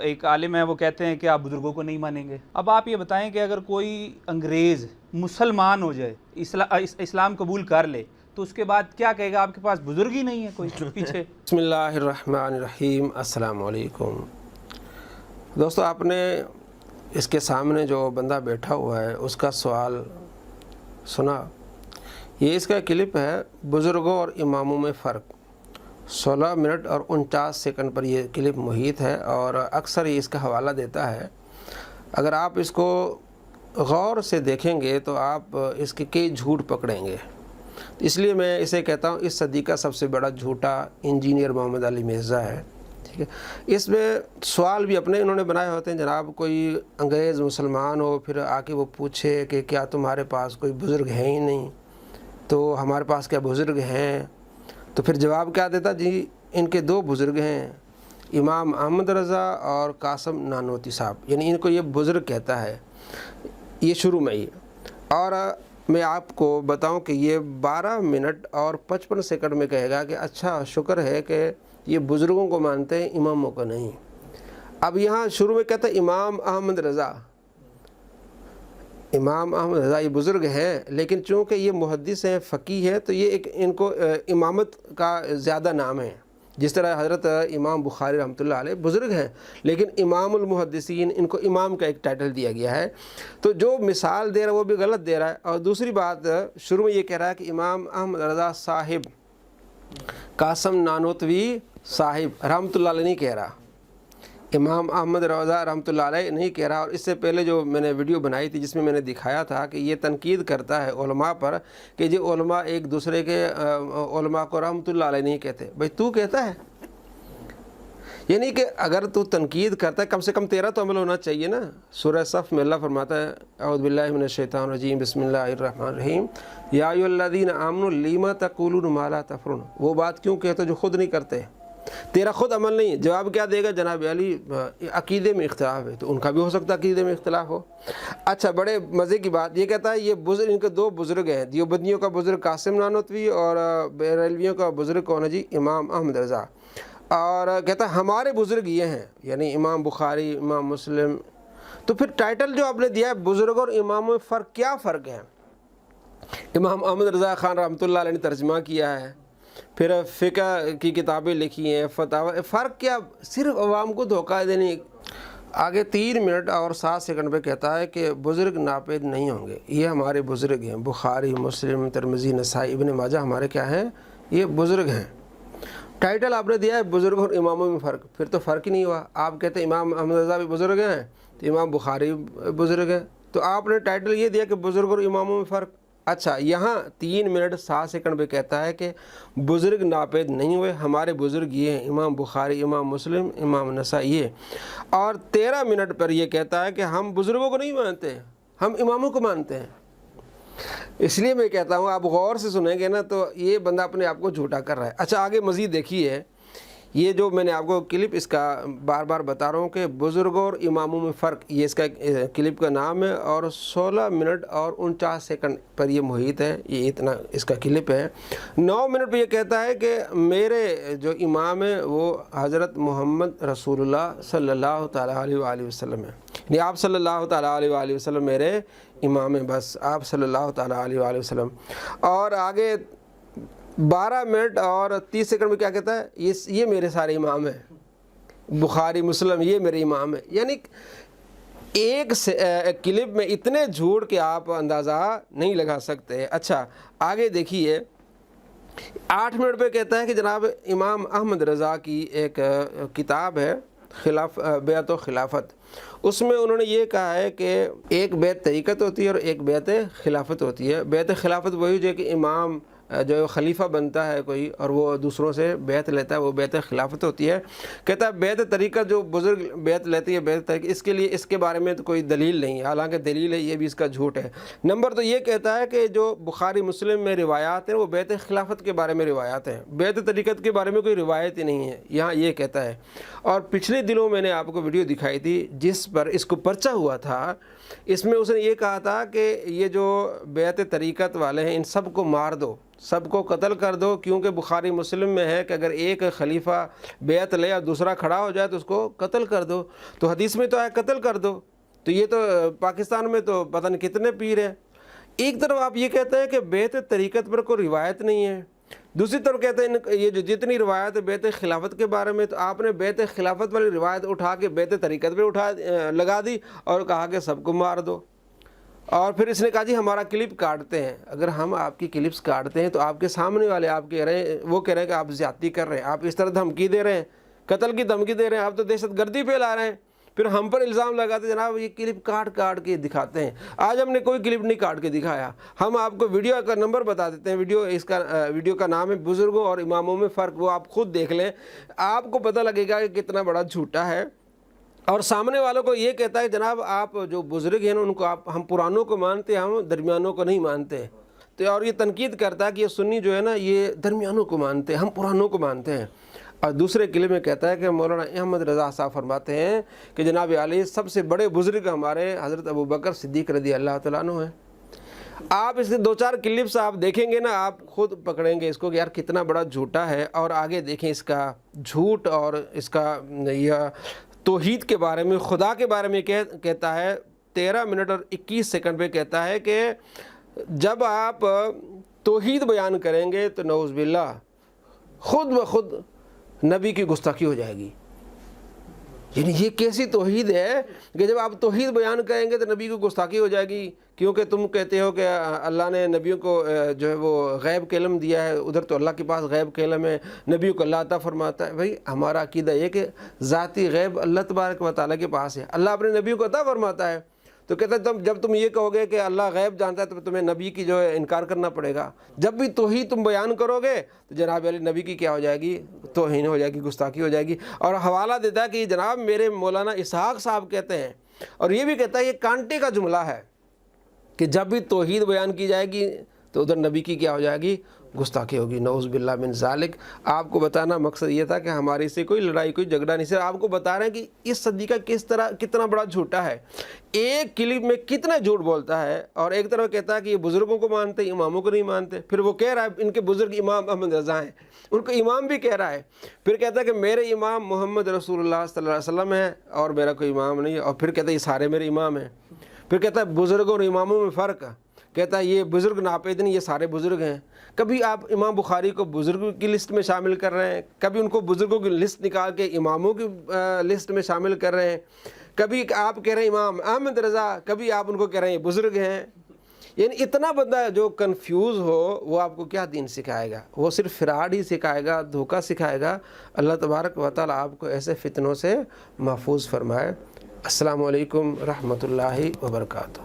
ایک عالم ہے وہ کہتے ہیں کہ آپ بزرگوں کو نہیں مانیں گے. اب آپ یہ بتائیں کہ اگر کوئی انگریز مسلمان ہو جائے, اسلام قبول کر لے, تو اس کے بعد کیا کہے گا؟ آپ کے پاس بزرگ ہی نہیں ہے کوئی پیچھے. بسم اللہ الرحمن الرحیم. السلام علیکم دوستو. آپ نے اس کے سامنے جو بندہ بیٹھا ہوا ہے اس کا سوال سنا. یہ اس کا کلپ ہے, بزرگوں اور اماموں میں فرق. 16 منٹ اور 49 سیکنڈ پر یہ کلپ محیط ہے اور اکثر یہ اس کا حوالہ دیتا ہے. اگر آپ اس کو غور سے دیکھیں گے تو آپ اس کے کئی جھوٹ پکڑیں گے. اس لیے میں اسے کہتا ہوں اس صدی کا سب سے بڑا جھوٹا انجینئر محمد علی مرزا ہے. ٹھیک ہے, اس میں سوال بھی اپنے انہوں نے بنائے ہوتے ہیں. جناب کوئی انگریز مسلمان ہو, پھر آ کے وہ پوچھے کہ کیا تمہارے پاس کوئی بزرگ ہیں ہی نہیں, تو ہمارے پاس کیا بزرگ ہیں؟ تو پھر جواب کیا دیتا؟ جی ان کے 2 بزرگ ہیں, امام احمد رضا اور قاسم نانوتوی صاحب. یعنی ان کو یہ بزرگ کہتا ہے یہ شروع میں ہی. اور میں آپ کو بتاؤں کہ یہ 12 منٹ اور 55 سیکنڈ میں کہے گا کہ اچھا شکر ہے کہ یہ بزرگوں کو مانتے ہیں, اماموں کو نہیں. اب یہاں شروع میں کہتا ہے امام احمد رضا. امام احمد رضا یہ بزرگ ہیں, لیکن چونکہ یہ محدث ہیں, فقیہ ہے, تو یہ ایک ان کو امامت کا زیادہ نام ہے. جس طرح حضرت امام بخاری رحمۃ اللہ علیہ بزرگ ہیں, لیکن امام المحدثین ان کو امام کا ایک ٹائٹل دیا گیا ہے. تو جو مثال دے رہا ہے وہ بھی غلط دے رہا ہے. اور دوسری بات, شروع میں یہ کہہ رہا ہے کہ امام احمد رضا صاحب, قاسم نانوتوی صاحب رحمۃ اللہ علیہ نہیں کہہ رہا, امام احمد رضا رحمۃ اللہ علیہ نہیں کہہ رہا. اور اس سے پہلے جو میں نے ویڈیو بنائی تھی جس میں نے دکھایا تھا کہ یہ تنقید کرتا ہے علماء پر کہ جی علماء ایک دوسرے کے علماء کو رحمۃ اللہ علیہ نہیں کہتے. بھائی تو کہتا ہے, یعنی کہ اگر تو تنقید کرتا ہے کم سے کم تیرا تو عمل ہونا چاہیے نا. سورہ صف میں اللہ فرماتا ہے اعوذ باللہ من الشیطان الرجیم بسم اللہ الرحمن الرحیم یا ایھا الذین آمنوا لما تقولون ما لا تفعلون. وہ بات کیوں کہتے جو خود نہیں کرتے, تیرا خود عمل نہیں ہے. جواب کیا دے گا؟ جناب علی عقیدے میں اختلاف ہے. تو ان کا بھی ہو سکتا ہے عقیدے میں اختلاف ہو. اچھا بڑے مزے کی بات یہ کہتا ہے یہ بزرگ, ان کے 2 بزرگ ہیں, دیوبندیوں کا بزرگ قاسم نانوتوی اور بریلویوں کا بزرگ کون ہے؟ جی امام احمد رضا. اور کہتا ہے ہمارے بزرگ یہ ہیں, یعنی امام بخاری, امام مسلم. تو پھر ٹائٹل جو آپ نے دیا ہے بزرگ اور اماموں میں فرق, کیا فرق ہے؟ امام احمد رضا خان رحمۃ اللہ علیہ نے ترجمہ کیا ہے, پھر فقہ کی کتابیں لکھی ہیں, فتاوی. فرق کیا؟ صرف عوام کو دھوکہ دینے. آگے 3 منٹ اور 7 سیکنڈ پہ کہتا ہے کہ بزرگ ناپید نہیں ہوں گے, یہ ہمارے بزرگ ہیں. بخاری, مسلم, ترمذی, نسائی, ابن ماجہ ہمارے کیا ہیں؟ یہ بزرگ ہیں. ٹائٹل آپ نے دیا ہے بزرگ اور اماموں میں فرق, پھر تو فرق ہی نہیں ہوا. آپ کہتے ہیں امام احمد رضا بھی بزرگ ہیں, تو امام بخاری بزرگ ہیں. تو آپ نے ٹائٹل یہ دیا کہ بزرگ اور اماموں میں فرق. اچھا یہاں 3 منٹ 7 سیکنڈ پہ کہتا ہے کہ بزرگ ناپید نہیں ہوئے, ہمارے بزرگ یہ ہیں, امام بخاری, امام مسلم, امام نسائی یہ. اور 13 منٹ پر یہ کہتا ہے کہ ہم بزرگوں کو نہیں مانتے, ہم اماموں کو مانتے ہیں. اس لیے میں کہتا ہوں آپ غور سے سنیں گے نا تو یہ بندہ اپنے آپ کو جھوٹا کر رہا ہے. اچھا آگے مزید دیکھیے, یہ جو میں نے آپ کو کلپ اس کا بار بار بتا رہا ہوں کہ بزرگوں اور اماموں میں فرق, یہ اس کا کلپ کا نام ہے. اور 16 منٹ اور 49 سیکنڈ پر یہ محیط ہے, یہ اتنا اس کا کلپ ہے. 9 منٹ پہ یہ کہتا ہے کہ میرے جو امام ہیں وہ حضرت محمد رسول اللہ صلی اللہ تعالیٰ علیہ وآلہ وسلم ہیں. یعنی آپ صلی اللہ تعالیٰ علیہ وآلہ وسلم میرے امام ہیں, بس آپ صلی اللہ تعالیٰ علیہ وآلہ وسلم. اور آگے 12 منٹ اور 30 سیکنڈ میں کیا کہتا ہے؟ یہ میرے سارے امام ہیں, بخاری, مسلم, یہ میرے امام ہیں. یعنی ایک کلپ میں اتنے جھوٹ کہ آپ اندازہ نہیں لگا سکتے. اچھا آگے دیکھیے, 8 منٹ پہ کہتا ہے کہ جناب امام احمد رضا کی ایک کتاب ہے بیعت و خلافت, اس میں انہوں نے یہ کہا ہے کہ ایک بیعت طریقت ہوتی ہے اور ایک بیعت خلافت ہوتی ہے. بیعت خلافت وہی جو کہ امام جو خلیفہ بنتا ہے کوئی اور وہ دوسروں سے بیعت لیتا ہے, وہ بیعت خلافت ہوتی ہے. کہتا ہے بیعت طریقت جو بزرگ بیعت لیتی ہے بیعت طریقت, اس کے لیے اس کے بارے میں تو کوئی دلیل نہیں ہے, حالانکہ دلیل ہے, یہ بھی اس کا جھوٹ ہے. نمبر تو یہ کہتا ہے کہ جو بخاری مسلم میں روایات ہیں وہ بیعت خلافت کے بارے میں روایات ہیں, بیعت طریقت کے بارے میں کوئی روایت ہی نہیں ہے, یہاں یہ کہتا ہے. اور پچھلے دنوں میں نے آپ کو ویڈیو دکھائی تھی جس پر اس کو پرچہ ہوا تھا, اس میں اس نے یہ کہا تھا کہ یہ جو بیعت طریقت والے ہیں ان سب کو مار دو, سب کو قتل کر دو، کیونکہ بخاری مسلم میں ہے کہ اگر ایک خلیفہ بیعت لے اور دوسرا کھڑا ہو جائے تو اس کو قتل کر دو، تو حدیث میں تو ہے قتل کر دو۔ تو یہ تو پاکستان میں تو پتہ نہیں کتنے پیر ہیں۔ ایک طرف آپ یہ کہتے ہیں کہ بیعت طریقت پر کوئی روایت نہیں ہے، دوسری طرف کہتے ہیں یہ جو جتنی روایت ہے بیعت خلافت کے بارے میں، تو آپ نے بیعت خلافت والی روایت اٹھا کے بیعت طریقت پہ لگا دی اور کہا کہ سب کو مار دو۔ اور پھر اس نے کہا جی ہمارا کلپ کاٹتے ہیں۔ اگر ہم آپ کی کلپس کاٹتے ہیں تو آپ کے سامنے والے آپ کہہ رہے ہیں، وہ کہہ رہے ہیں کہ آپ زیادتی کر رہے ہیں، آپ اس طرح دھمکی دے رہے ہیں، قتل کی دھمکی دے رہے ہیں، آپ تو دہشت گردی پھیلا رہے ہیں، پھر ہم پر الزام لگاتے ہیں جناب یہ کلپ کاٹ کاٹ کے دکھاتے ہیں۔ آج ہم نے کوئی کلپ نہیں کاٹ کے دکھایا، ہم آپ کو ویڈیو کا نمبر بتا دیتے ہیں۔ ویڈیو کا نام ہے بزرگوں اور اماموں میں فرق، وہ آپ خود دیکھ لیں، آپ کو پتہ لگے گا کہ کتنا بڑا جھوٹا ہے۔ اور سامنے والوں کو یہ کہتا ہے جناب آپ جو بزرگ ہیں ان کو ہم پرانوں کو مانتے ہیں، ہم درمیانوں کو نہیں مانتے۔ تو اور یہ تنقید کرتا ہے کہ یہ سنی جو ہے نا یہ درمیانوں کو مانتے ہیں، ہم پرانوں کو مانتے ہیں۔ اور دوسرے کلپ میں کہتا ہے کہ مولانا احمد رضا صاحب فرماتے ہیں کہ جناب علی سب سے بڑے بزرگ ہمارے حضرت ابوبکر صدیق رضی اللہ تعالیٰ عنہ ہیں۔ آپ اس کے 2-4 کلپس آپ دیکھیں گے نا، آپ خود پکڑیں گے اس کو کہ یار کتنا بڑا جھوٹا ہے۔ اور آگے دیکھیں اس کا جھوٹ اور اس کا یہ توحید کے بارے میں، خدا کے بارے میں کہتا ہے 13 منٹ اور 21 سیکنڈ پہ کہتا ہے کہ جب آپ توحید بیان کریں گے تو نعوذ باللہ خود بخود نبی کی گستاخی ہو جائے گی۔ یعنی یہ کیسی توحید ہے کہ جب آپ توحید بیان کریں گے تو نبی کو گستاخی ہو جائے گی، کیونکہ تم کہتے ہو کہ اللہ نے نبیوں کو جو ہے وہ غیب کا علم دیا ہے، ادھر تو اللہ کے پاس غیب کا علم ہے، نبیوں کو اللہ عطا فرماتا ہے۔ بھائی ہمارا عقیدہ یہ کہ ذاتی غیب اللہ تبارک و تعالیٰ کے پاس ہے، اللہ اپنے نبیوں کو عطا فرماتا ہے۔ تو کہتا ہے جب تم یہ کہو گے کہ اللہ غیب جانتا ہے تو تمہیں نبی کی جو ہے انکار کرنا پڑے گا۔ جب بھی توحید تم بیان کرو گے تو جناب علی نبی کی کیا ہو جائے گی؟ توہین ہو جائے گی، گستاخی ہو جائے گی۔ اور حوالہ دیتا ہے کہ جناب میرے مولانا اسحاق صاحب کہتے ہیں، اور یہ بھی کہتا ہے یہ کانٹے کا جملہ ہے کہ جب بھی توحید بیان کی جائے گی تو ادھر نبی کی کیا ہو جائے گی؟ گستاخی ہوگی۔ نعوذ باللہ من ذالک۔ آپ کو بتانا مقصد یہ تھا کہ ہماری سے کوئی لڑائی کوئی جھگڑا نہیں، صرف آپ کو بتا رہے ہیں کہ اس صدیقہ کس طرح کتنا بڑا جھوٹا ہے، ایک کلپ میں کتنا جھوٹ بولتا ہے۔ اور ایک طرف کہتا ہے کہ یہ بزرگوں کو مانتے ہیں، اماموں کو نہیں مانتے، پھر وہ کہہ رہا ہے ان کے بزرگ امام احمد رضا ہیں، ان کو امام بھی کہہ رہا ہے، پھر کہتا ہے کہ میرے امام محمد رسول اللہ صلی اللہ علیہ وسلم ہے اور میرا کوئی امام نہیں ہے، اور پھر کہتا ہے یہ سارے میرے امام ہیں۔ پھر کہتا ہے بزرگوں اور اماموں میں فرق، کہتا ہے یہ بزرگ ناپید نہیں، یہ سارے بزرگ ہیں۔ کبھی آپ امام بخاری کو بزرگوں کی لسٹ میں شامل کر رہے ہیں، کبھی ان کو بزرگوں کی لسٹ نکال کے اماموں کی لسٹ میں شامل کر رہے ہیں، کبھی آپ کہہ رہے ہیں امام احمد رضا، کبھی آپ ان کو کہہ رہے ہیں یہ بزرگ ہیں۔ یعنی اتنا بندہ جو کنفیوز ہو وہ آپ کو کیا دین سکھائے گا؟ وہ صرف فراڈ ہی سکھائے گا، دھوکہ سکھائے گا۔ اللہ تبارک و تعالیٰ آپ کو ایسے فتنوں سے محفوظ فرمائے۔ السلام علیکم رحمۃ اللہ وبرکاتہ۔